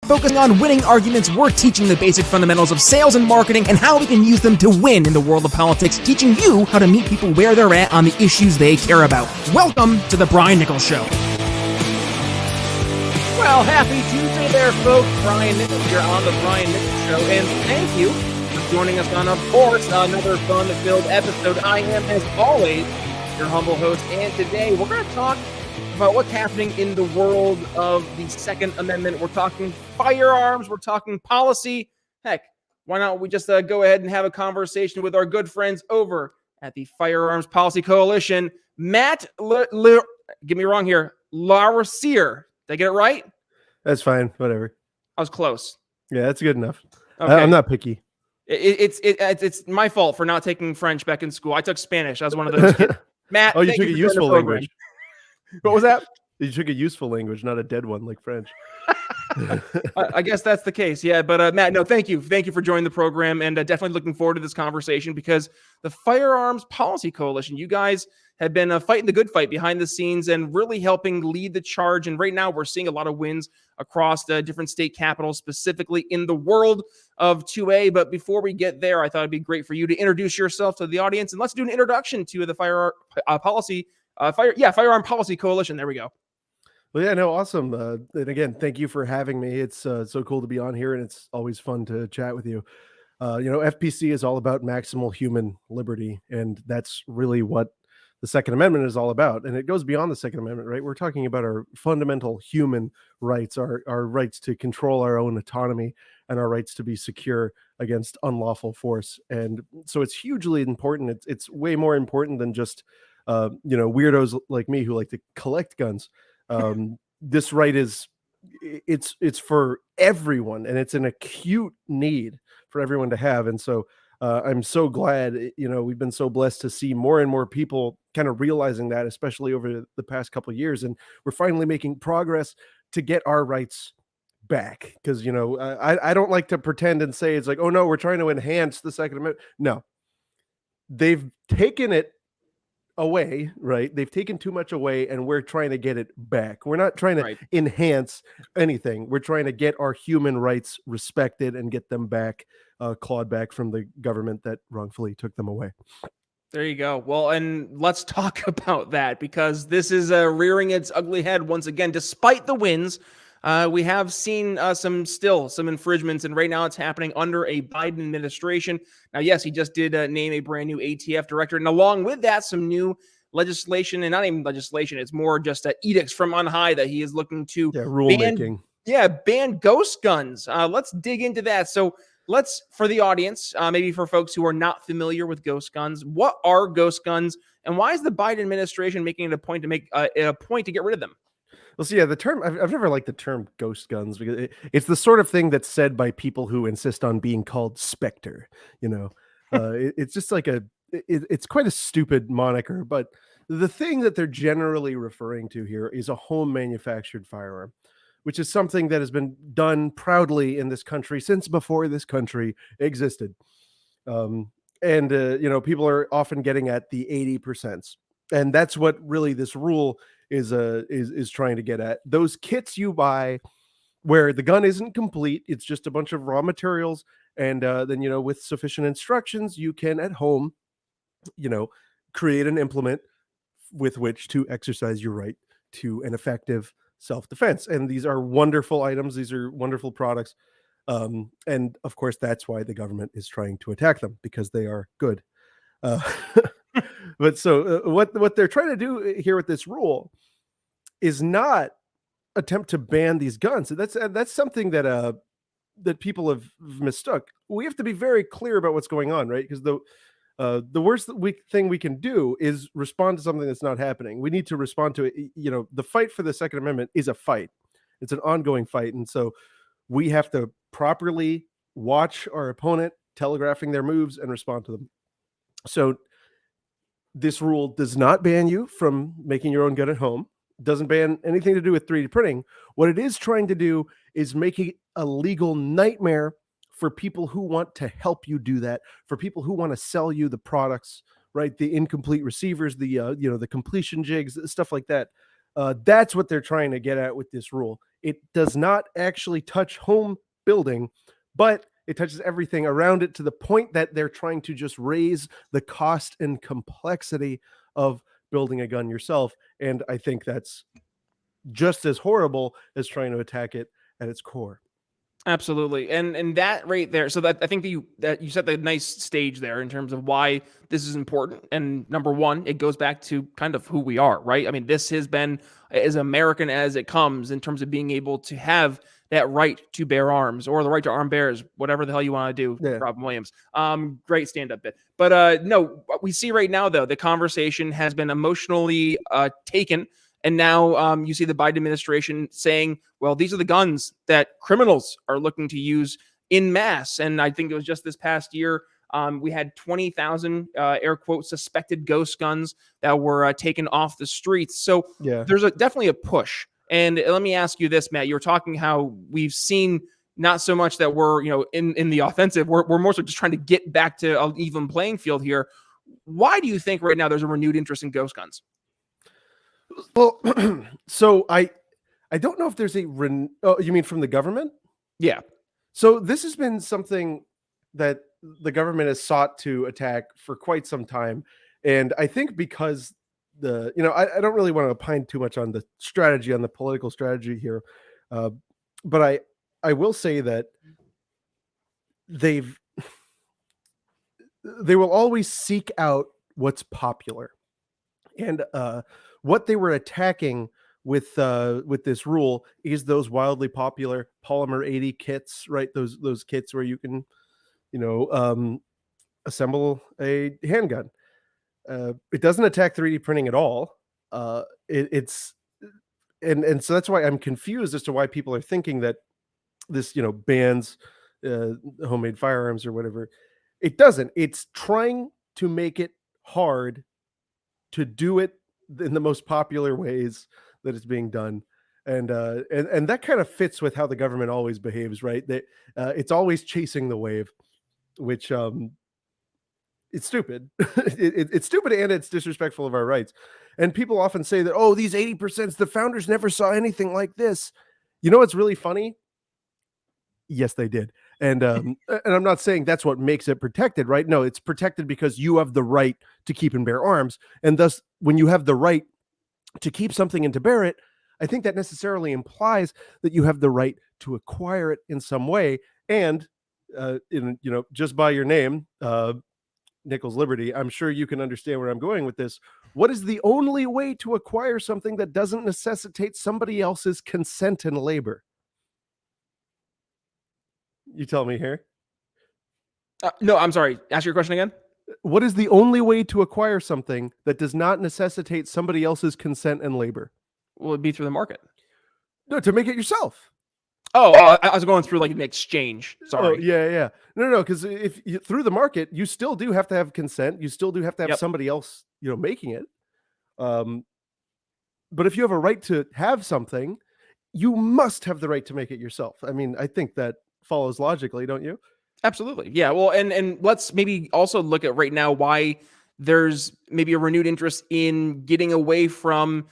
focusing on winning arguments, we're teaching the basic fundamentals of sales and marketing and how we can use them to win in the world of politics, teaching you how to meet people where they're at on the issues they care about. Welcome to the Brian Nichols Show. Well, happy Tuesday there, folks. Brian Nichols here on the Brian Nichols Show, and thank you for joining us on, of course, another fun-filled episode. I am, as always, your humble host, and today we're going to talk about what's happening in the world of the Second Amendment. We're talking firearms, we're talking policy. Heck, why not we just go ahead and have a conversation with our good friends over at the Firearms Policy Coalition, Matt get me wrong here, Larosiere. Did I get it right? That's fine. Whatever. I was close. Yeah, that's good enough. Okay. I'm not picky. It's my fault for not taking French back in school. I took Spanish. I was one of those kids. Matt, oh, you took a useful language. What was that? You took a useful language, not a dead one like French. I guess that's the case. Yeah, but Matt, no, thank you. Thank you for joining the program, and definitely looking forward to this conversation because the Firearms Policy Coalition, you guys have been fighting the good fight behind the scenes and really helping lead the charge. And right now we're seeing a lot of wins across the different state capitals, specifically in the world of 2A. But before we get there, I thought it'd be great for you to introduce yourself to the audience, and let's do an introduction to the Firearm Policy Coalition. There we go. Well, yeah, no, awesome. And again, thank you for having me. It's so cool to be on here, and it's always fun to chat with you. FPC is all about maximal human liberty, and that's really what the Second Amendment is all about. And it goes beyond the Second Amendment, right? We're talking about our fundamental human rights, our rights to control our own autonomy and our rights to be secure against unlawful force. And so it's hugely important. It's way more important than just, weirdos like me who like to collect guns. This right it's for everyone, and it's an acute need for everyone to have. And so I'm so glad, we've been so blessed to see more and more people kind of realizing that, especially over the past couple of years. And we're finally making progress to get our rights back. Because, I don't like to pretend and say it's like, oh no, we're trying to enhance the Second Amendment. No, they've taken it away, right? They've taken too much away, and we're trying to get it back. We're not trying to enhance anything. We're trying to get our human rights respected and get them back, clawed back from the government that wrongfully took them away. There you go. Well, and let's talk about that, because this is rearing its ugly head once again. Despite the wins, we have seen some infringements, and right now it's happening under a Biden administration. Now, yes, he just did name a brand new ATF director, and along with that, some new legislation, and not even legislation, it's more just edicts from on high that he is looking to rulemaking. ban ghost guns. Let's dig into that. So for the audience, maybe for folks who are not familiar with ghost guns, what are ghost guns, and why is the Biden administration making it a point to get rid of them? Well, so yeah, the term, I've never liked the term ghost guns, because it's the sort of thing that's said by people who insist on being called Spectre. It's just like it's quite a stupid moniker. But the thing that they're generally referring to here is a home manufactured firearm, which is something that has been done proudly in this country since before this country existed. People are often getting at the 80%. And that's what really this rule is trying to get at. Those kits you buy where the gun isn't complete, it's just a bunch of raw materials, and then with sufficient instructions, you can at home create an implement with which to exercise your right to an effective self-defense. And these are wonderful items, these are wonderful products, and of course that's why the government is trying to attack them, because they are good. But so what they're trying to do here with this rule is not attempt to ban these guns. That's something that people have mistook. We have to be very clear about what's going on, right? Because the worst thing we can do is respond to something that's not happening. We need to respond to it. The fight for the Second Amendment is a fight. It's an ongoing fight, and so we have to properly watch our opponent telegraphing their moves and respond to them. So this rule does not ban you from making your own gun at home. It doesn't ban anything to do with 3D printing. What it is trying to do is make it a legal nightmare for people who want to help you do that, for people who want to sell you the products, right? The incomplete receivers, the completion jigs, stuff like that. That's what they're trying to get at with this rule. it does not actually touch home building, but it touches everything around it, to the point that they're trying to just raise the cost and complexity of building a gun yourself. And I think that's just as horrible as trying to attack it at its core. Absolutely. And that right there, so that I think that you set the nice stage there in terms of why this is important. And number one, it goes back to kind of who we are, right? I mean, this has been as American as it comes in terms of being able to have that right to bear arms, or the right to arm bears, whatever the hell you want to do. Yeah. Robin Williams. Great stand-up bit. But no, what we see right now, though, the conversation has been emotionally taken. And now you see the Biden administration saying, well, these are the guns that criminals are looking to use in mass. And I think it was just this past year, we had 20,000 air quote suspected ghost guns that were taken off the streets. So Yeah. there's definitely a push. And let me ask you this, Matt. You were talking how we've seen not so much that we're in the offensive. We're more so just trying to get back to an even playing field here. Why do you think right now there's a renewed interest in ghost guns? Well, so I don't know if there's oh, you mean from the government? Yeah. So this has been something that the government has sought to attack for quite some time. And I think because I don't really want to opine too much on the strategy, on the political strategy here. But I will say that they will always seek out what's popular. And what they were attacking with this rule is those wildly popular polymer 80 kits, right? Those kits where you can, assemble a handgun. It doesn't attack 3D printing at all. It's and so that's why I'm confused as to why people are thinking that this, bans homemade firearms or whatever. It doesn't. It's trying to make it hard to do it in the most popular ways that it's being done. And that kind of fits with how the government always behaves, right? It's always chasing the wave, which it's stupid. It's stupid, and it's disrespectful of our rights. And people often say that, oh, these 80%, the founders never saw anything like this. You know what's really funny? Yes, they did. And I'm not saying that's what makes it protected, right? No, it's protected because you have the right to keep and bear arms. And thus, when you have the right to keep something and to bear it, I think that necessarily implies that you have the right to acquire it in some way. And just by your name, Nichols Liberty, I'm sure you can understand where I'm going with this. What is the only way to acquire something that doesn't necessitate somebody else's consent and labor? You tell me here. No, I'm sorry. Ask your question again. What is the only way to acquire something that does not necessitate somebody else's consent and labor? Will it be through the market? No, to make it yourself. Oh, I was going through like an exchange. Sorry. Oh, yeah. No, because if you, through the market, you still do have to have consent. You still do have to have somebody else, making it. But if you have a right to have something, you must have the right to make it yourself. I mean, I think that follows logically, don't you? Absolutely. Yeah. Well, and let's maybe also look at right now why there's maybe a renewed interest in getting away from,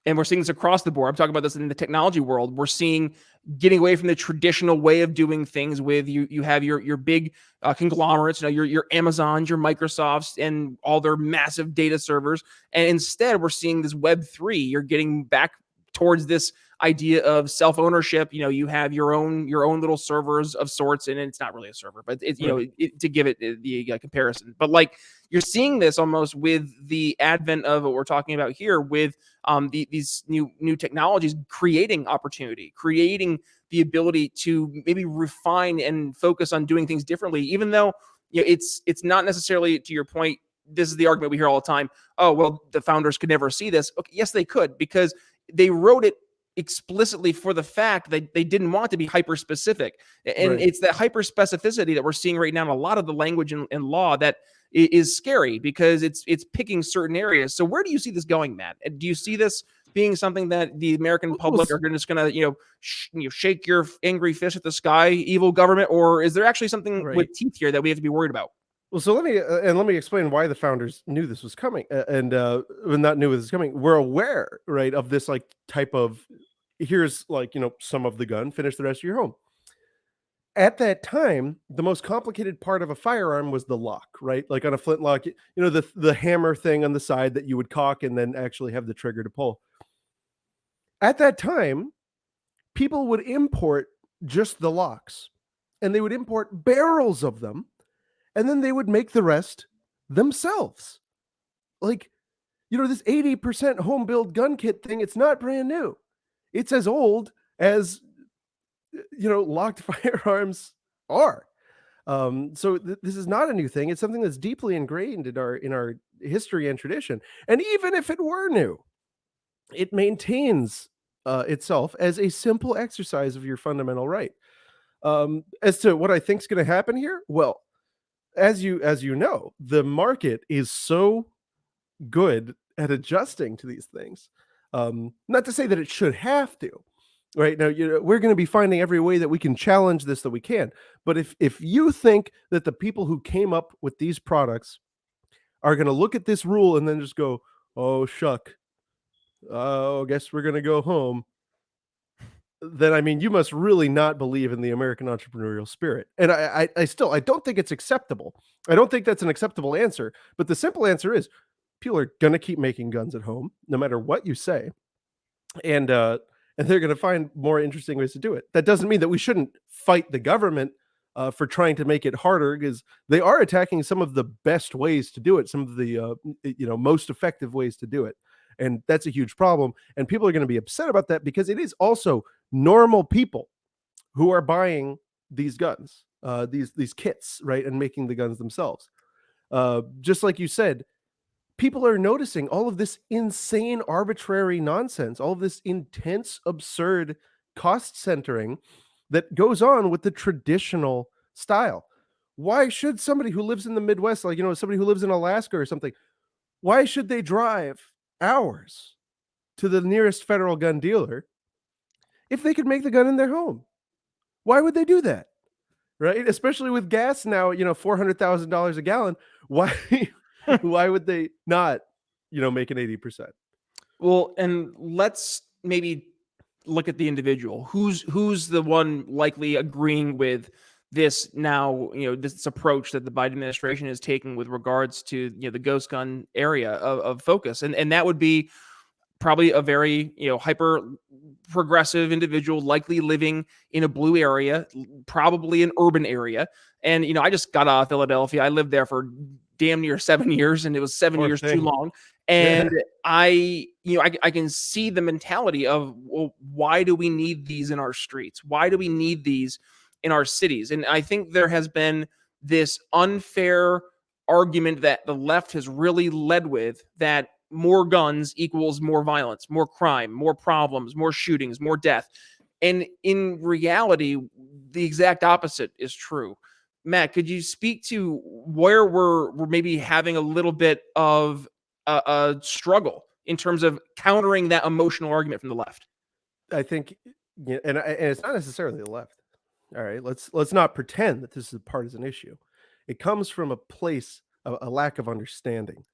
and we're seeing this across the board. I'm talking about this in the technology world. We're seeing getting away from the traditional way of doing things with you have your big conglomerates, your Amazons, your Microsofts, and all their massive data servers. And instead, we're seeing this Web3. You're getting back towards this idea of self-ownership. You have your own little servers of sorts, and it's not really a server, but it's to give it the comparison. But like you're seeing this almost with the advent of what we're talking about here with these new technologies, creating opportunity, creating the ability to maybe refine and focus on doing things differently, even though it's not necessarily, to your point. This is the argument we hear all the time. Oh, well, the founders could never see this. Okay, yes, they could, because they wrote it explicitly for the fact that they didn't want to be hyper specific. And it's that hyper specificity that we're seeing right now in a lot of the language and law that is scary, because it's picking certain areas. So where do you see this going, Matt? Do you see this being something that the American public are just going to, shake your angry fist at the sky, evil government, or is there actually something with teeth here that we have to be worried about? Well, so let me explain why the founders knew this was coming, and not knew it was coming. We're aware, right, of this like type of here's like, some of the gun, finish the rest of your home. At that time, the most complicated part of a firearm was the lock, right? Like on a flintlock, the hammer thing on the side that you would cock and then actually have the trigger to pull. At that time, people would import just the locks, and they would import barrels of them, and then they would make the rest themselves. Like, this 80% home build gun kit thing, it's not brand new. It's as old as locked firearms are. So this is not a new thing. It's something that's deeply ingrained in our history and tradition. And even if it were new, it maintains itself as a simple exercise of your fundamental right. As to what I think is going to happen here, well, as you know, the market is so good at adjusting to these things. Not to say that it should have to. Right now, we're going to be finding every way that we can challenge this that we can. But if you think that the people who came up with these products are going to look at this rule and then just go, "Oh shuck, I guess we're going to go home," then I mean, you must really not believe in the American entrepreneurial spirit. And I don't think it's acceptable. I don't think that's an acceptable answer. But the simple answer is, people are going to keep making guns at home, no matter what you say, and they're going to find more interesting ways to do it. That doesn't mean that we shouldn't fight the government for trying to make it harder, because they are attacking some of the best ways to do it, some of the most effective ways to do it, and that's a huge problem. And people are going to be upset about that because it is also normal people who are buying these guns, these kits, right, and making the guns themselves. Just like you said, people are noticing all of this insane, arbitrary nonsense, all of this intense, absurd cost centering that goes on with the traditional style. Why should somebody who lives in the Midwest, like, somebody who lives in Alaska or something, why should they drive hours to the nearest federal gun dealer if they could make the gun in their home? Why would they do that? Right? Especially with gas now, $400,000 a gallon. Why? Why would they not, make an 80%? Well, and let's maybe look at the individual. Who's the one likely agreeing with this now, this approach that the Biden administration is taking with regards to, the ghost gun area of focus. And that would be probably a very, hyper progressive individual, likely living in a blue area, probably an urban area. And, I just got out of Philadelphia. I lived there for damn near 7 years, and it was 7 years too long. And I can see the mentality of, well, why do we need these in our streets? Why do we need these in our cities? And I think there has been this unfair argument that the left has really led with, that more guns equals more violence, more crime, more problems, more shootings, more death. And in reality, the exact opposite is true. Matt, could you speak to where we're maybe having a little bit of a struggle in terms of countering that emotional argument from the left? I think, and it's not necessarily the left. All right, let's not pretend that this is a partisan issue. It comes from a place, a lack of understanding,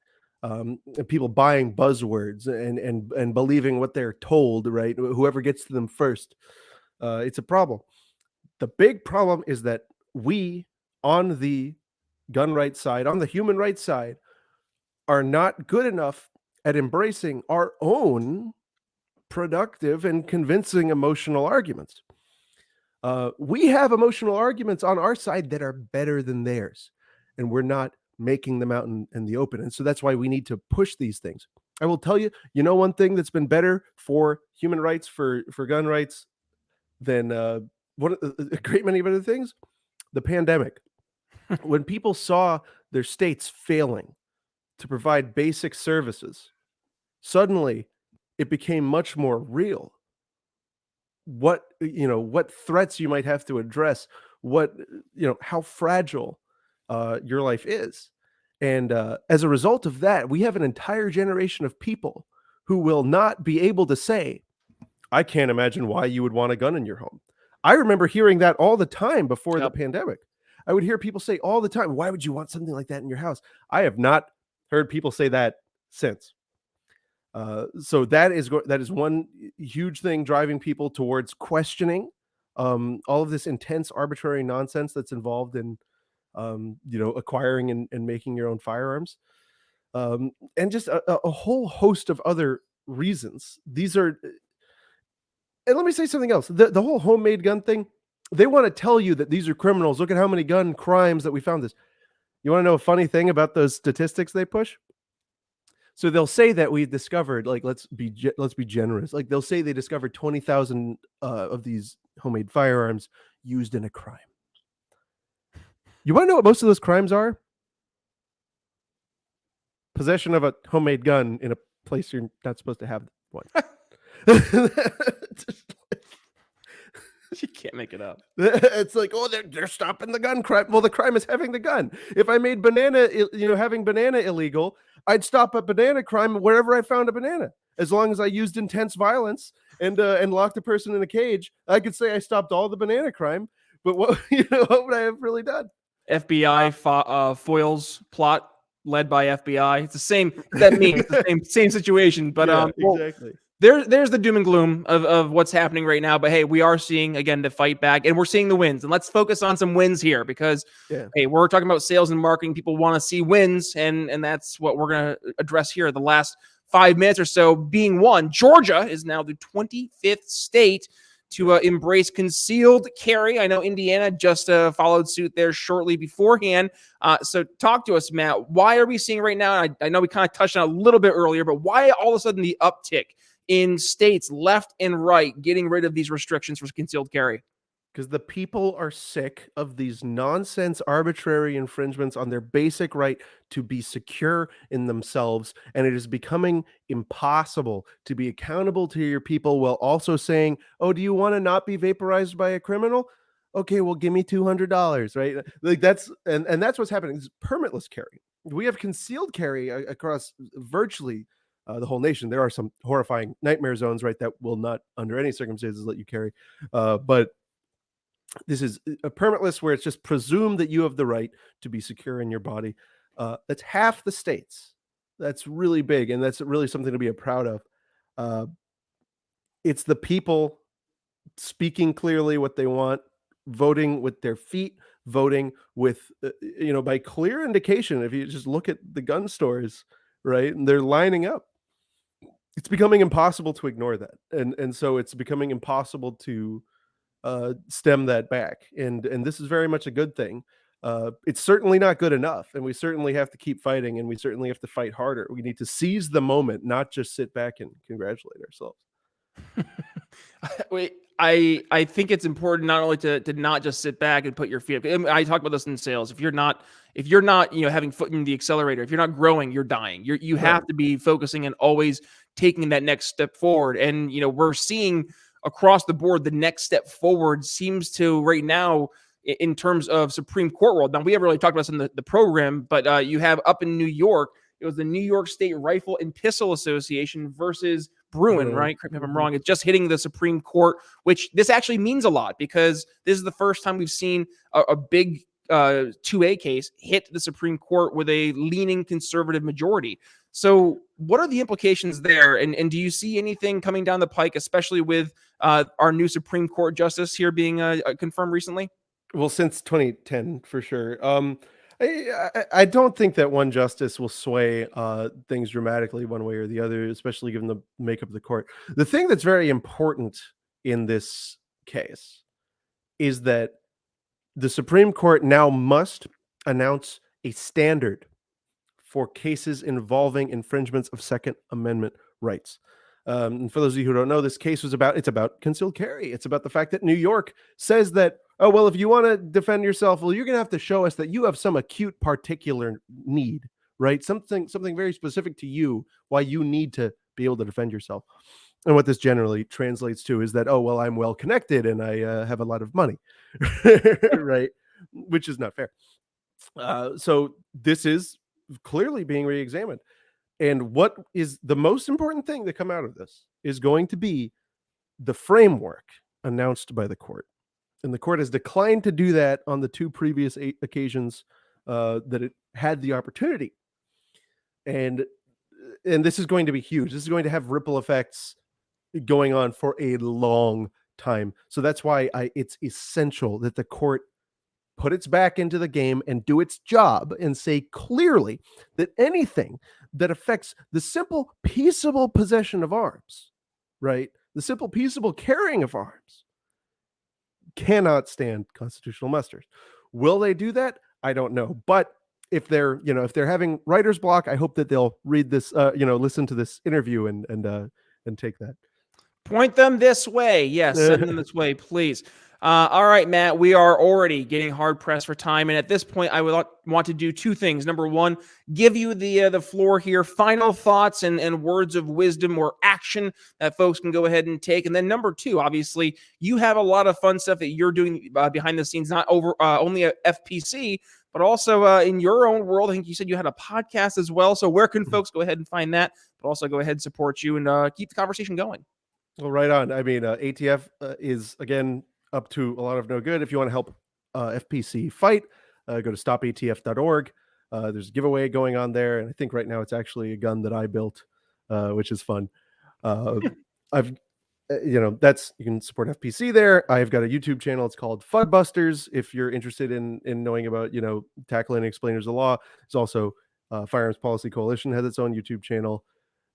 and people buying buzzwords and believing what they're told. Right, whoever gets to them first, it's a problem. The big problem is that we, on the gun rights side, on the human rights side, are not good enough at embracing our own productive and convincing emotional arguments. We have emotional arguments on our side that are better than theirs, and we're not making them out in the open. And so that's why we need to push these things. I will tell you, one thing that's been better for human rights, for gun rights, than a great many other things, the pandemic. When people saw their states failing to provide basic services, suddenly it became much more real what threats you might have to address, how fragile your life is. And as a result of that, we have an entire generation of people who will not be able to say, I can't imagine why you would want a gun in your home. I remember hearing that all the time before the pandemic. I would hear people say all the time, why would you want something like that in your house? I have not heard people say that since. So that is one huge thing driving people towards questioning all of this intense arbitrary nonsense that's involved in acquiring and making your own firearms, and just a whole host of other reasons. These are, and let me say something else. The whole homemade gun thing, they want to tell you that these are criminals. Look at how many gun crimes that we found this. You want to know a funny thing about those statistics they push? So they'll say that we discovered, like, let's be generous. Like, they'll say they discovered 20,000 of these homemade firearms used in a crime. You want to know what most of those crimes are? Possession of a homemade gun in a place you're not supposed to have one. You can't make it up. It's like, oh, they're stopping the gun crime. Well, the crime is having the gun. If I made having banana illegal, I'd stop a banana crime wherever I found a banana. As long as I used intense violence and locked a person in a cage, I could say I stopped all the banana crime. But what what would I have really done? FBI foils plot led by FBI. It's the same. That means it's the same situation. But yeah, exactly. There's the doom and gloom of what's happening right now. But hey, we are seeing, again, the fight back, and we're seeing the wins. And let's focus on some wins here, because hey, we're talking about sales and marketing. People want to see wins, and that's what we're going to address here. The last 5 minutes or so being won. Georgia is now the 25th state to embrace concealed carry. I know Indiana just followed suit there shortly beforehand. So talk to us, Matt. Why are we seeing right now? I know we kind of touched on it a little bit earlier, but why all of a sudden the uptick in states left and right getting rid of these restrictions for concealed carry? Because the people are sick of these nonsense, arbitrary infringements on their basic right to be secure in themselves. And it is becoming impossible to be accountable to your people while also saying, oh, do you want to not be vaporized by a criminal? Okay, well, give me $200, right? Like that's what's happening. It's permitless carry. We have concealed carry across virtually the whole nation. There are some horrifying nightmare zones, right, that will not under any circumstances let you carry. But this is a permitless, where it's just presumed that you have the right to be secure in your body. That's half the states. That's really big, and that's really something to be proud of. It's the people speaking clearly what they want, voting with their feet, voting with, by clear indication. If you just look at the gun stores, right, and they're lining up. It's becoming impossible to ignore that, and so it's becoming impossible to stem that back, and this is very much a good thing. It's certainly not good enough, and we certainly have to keep fighting, and we certainly have to fight harder. We need to seize the moment, not just sit back and congratulate ourselves. I think it's important not only to not just sit back and put your feet up. I talk about this in sales. If you're not having foot in the accelerator, if you're not growing, you're dying. You have to be focusing and always taking that next step forward. And we're seeing across the board, the next step forward seems to right now in terms of Supreme Court world. Now, we haven't really talked about this in the program, but you have up in New York, it was the New York State Rifle and Pistol Association versus Bruin, right? Correct me if I'm wrong. It's just hitting the Supreme Court, which this actually means a lot, because this is the first time we've seen a big 2A case hit the Supreme Court with a leaning conservative majority. So what are the implications there? And do you see anything coming down the pike, especially with our new Supreme Court justice here being confirmed recently? Well, since 2010, for sure. I don't think that one justice will sway things dramatically one way or the other, especially given the makeup of the court. The thing that's very important in this case is that the Supreme Court now must announce a standard for cases involving infringements of Second Amendment rights. And for those of you who don't know, this case it's about concealed carry. It's about the fact that New York says that, oh, well, if you want to defend yourself, well, you're going to have to show us that you have some acute particular need, right? Something very specific to you, why you need to be able to defend yourself. And what this generally translates to is that, oh, well, I'm well connected and I have a lot of money, right? Which is not fair. So this is clearly being re-examined. And what is the most important thing to come out of this is going to be the framework announced by the court. And the court has declined to do that on the two previous occasions that it had the opportunity. And this is going to be huge. This is going to have ripple effects going on for a long time. So that's why it's essential that the court put its back into the game and do its job and say clearly that anything that affects the simple, peaceable possession of arms, right? The simple, peaceable carrying of arms cannot stand constitutional muster. Will they do that? I don't know. But if they're having writer's block, I hope that they'll read this, listen to this interview and take that. Point them this way. Yes, send them this way, please. All right, Matt, we are already getting hard pressed for time. And at this point, I would want to do two things. Number one, give you the floor here, final thoughts and words of wisdom or action that folks can go ahead and take. And then number two, obviously, you have a lot of fun stuff that you're doing behind the scenes, not only at FPC, but also in your own world. I think you said you had a podcast as well. So where can folks go ahead and find that, but also go ahead and support you and keep the conversation going? Well, right on. I mean, ATF is, again, up to a lot of no good. If you want to help FPC fight, go to stopatf.org. There's a giveaway going on there. And I think right now it's actually a gun that I built, which is fun. You can support FPC there. I've got a YouTube channel. It's called Fudbusters. If you're interested in knowing about, tackling explainers of law, there's also Firearms Policy Coalition has its own YouTube channel.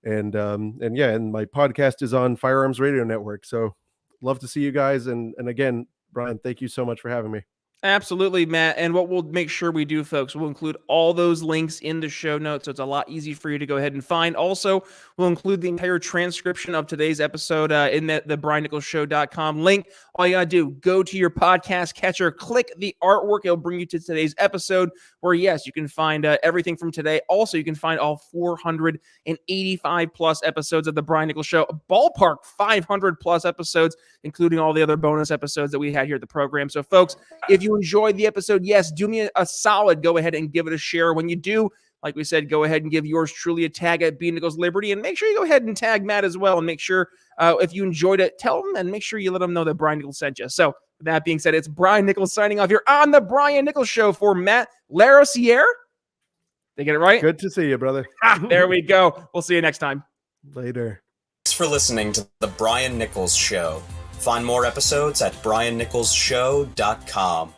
And my podcast is on Firearms Radio Network. So love to see you guys. And again, Brian, thank you so much for having me. Absolutely, Matt. And what we'll make sure we do, folks, we'll include all those links in the show notes, so it's a lot easier for you to go ahead and find. Also, we'll include the entire transcription of today's episode in the BrianNicholsShow.com link. All you got to do, go to your podcast catcher, click the artwork. It'll bring you to today's episode where, yes, you can find everything from today. Also, you can find all 485 plus episodes of the Brian Nichols Show, ballpark 500 plus episodes, including all the other bonus episodes that we had here at the program. So, folks, if you enjoyed the episode, yes, do me a solid. Go ahead and give it a share. When you do, like we said, go ahead and give yours truly a tag at B Nichols Liberty, and make sure you go ahead and tag Matt as well. And make sure if you enjoyed it, tell them and make sure you let them know that Brian Nichols sent you. So, with that being said, it's Brian Nichols signing off here on the Brian Nichols Show for Matt Larosiere. Did I get it right? Good to see you, brother. There we go. We'll see you next time. Later. Thanks for listening to the Brian Nichols Show. Find more episodes at briannicholsshow.com.